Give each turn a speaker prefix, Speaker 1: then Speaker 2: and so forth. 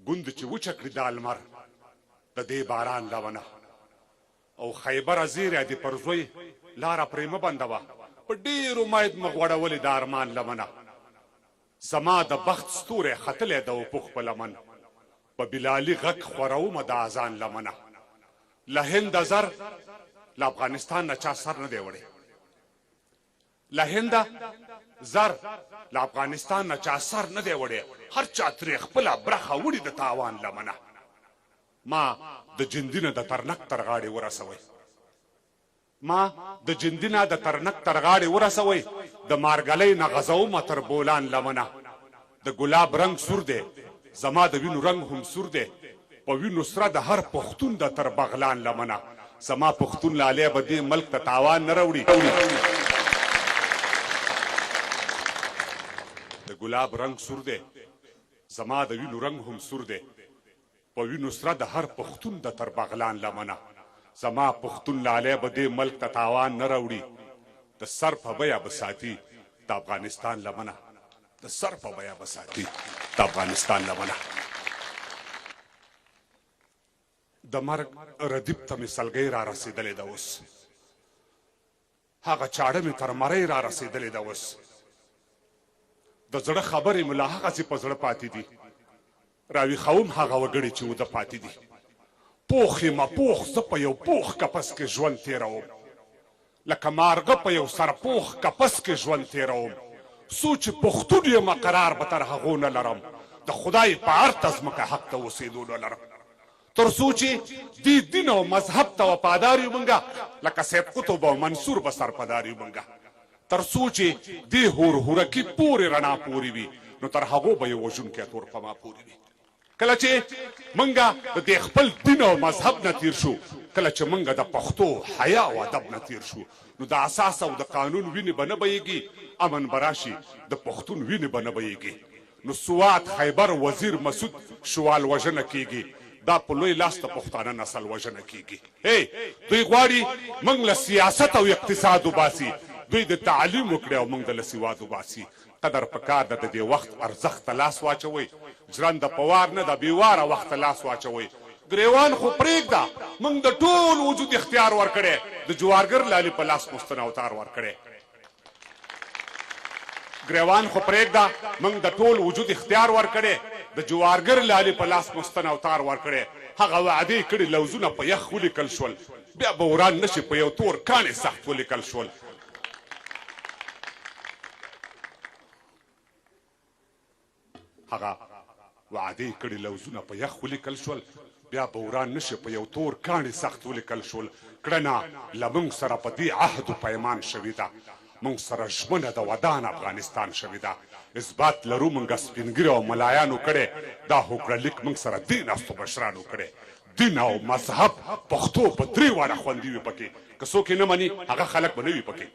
Speaker 1: ګوند چې وچه کړي دا لمر د دې باران لونه او خیبره زیره دې پر زوی لاره پرې مه بندوه په ډېر امید مه غوړولې د ارمان لمنه زما د بخت ستوری ختلی د افق په لمن په بلالي غږ خورومه د اذان لمنه له هنده زر له افغانستان نه چا سر نه دی وړی له هنده زر له افغانستان نه چا سر نه دی وړی هر چا ترې خپله برخه وړي د تاوان لمنه ما د جندینه د ترنک تر غاړې ورسوئ ما د جندینه د ترنک تر غاړې ورسوئ د مارګلۍ نه غځومه تر بولان لمنه د ګلاب رنګ سور دی زما د وینو رنګ هم سور دی په وینو سره د هر پښتون د تر بغلان لمنه زما پښتون لالی به دې ملک ته تاوان نه راوړي د ګلاب رنګ سور دی زما د وینو رنګ هم سور دی په وینو سره د هر پښتون د تر بغلان لمنه زما پښتون لالی به دې ملک ته تاوان نه راوړي د سر په بیه به ساتي د افغانستان لمنه د سر په بیه به ساتي د افغانستان لمنه د مرګ ردیب ته مې سلګۍ را رسېدلې ده اوس هغه چاړه مې تر مرۍ را رسېدلې ده اوس د زړه خبرې مې لا هغسې په زړه پاتې دي راویښوم هغه وګړي چې وده پاتې دي پوخ یم پوخ زه په یو پوخ کپس کې ژوند تېروم لکه مارغه په یو سرپوخ کپس کې ژوند تېروم څو چې پښتون یم قرار به تر هغو نه لرم د خدای په هرته ځمکه حق ته اوسېدو نه لرم تر څو چې دې دین او مذهب ته وفادار یو موږ لکه سید قطب او منصور به سرپدار یو موږ تر څو چې دې هورهورکي پورې رڼا پورې وي نو تر هغو به یې وژونکی تور په ما پورې وي کله چې موږ د دې خپل دین او مذهب نه تیر شو کله چې موږ د پښتو حیا او ادب نه تیر شو نو د اساس او د قانون وینې به نه بهیږي امن به راشي د پښتون وینې به نه بهیږي نو سوات خیبر وزیر مسعود شوال وژنه کیږي دا په لوی لاس د پښتانه نسل وژنه کیږي دوی غواړي موږ له سیاست او اقتصاد وباسي دوی د تعلیم وکړي او موږ د له سواد وباسي قدر پکار ده د دې وخت ارزښت ته لاس واچوئ ژرنده په وار نه ده بېواره وخت ته لاس واچوئ ګریوان خو پرېږده موږ د ټول وجود اختیار ورکړی د جوارګر لالي په لاس مستن اوتار ورکړی ګریوان خو پرېږده موږ د ټول وجود اختیار ورکړی د جوارګر لالي په لاس مستن اوتار ورکړی هغه وعدې کړي لوزونه په یخ ولیکل شول بیا به وران نشي په یو تور کاڼې سخت ولیکل شول هغه وعدې کړي لوزونه په یخ ولیکل شول بیا به وران نشي په یو تور کاڼې سخت ولیکل شول کړنه له موږ سره په دې عهد و پیمان شوې ده موږ سره ژمنه د ودان افغانستان شوې ده اثبات لرو موږ سپینګیرو او ملایانو کړی دا هوکړه لیک موږ سره دین استو بشرانو کړی دین او مذهب پښتو په درې واړه خوندي وي پکې که څوک یې نه مني هغه خلک به نه وي پکې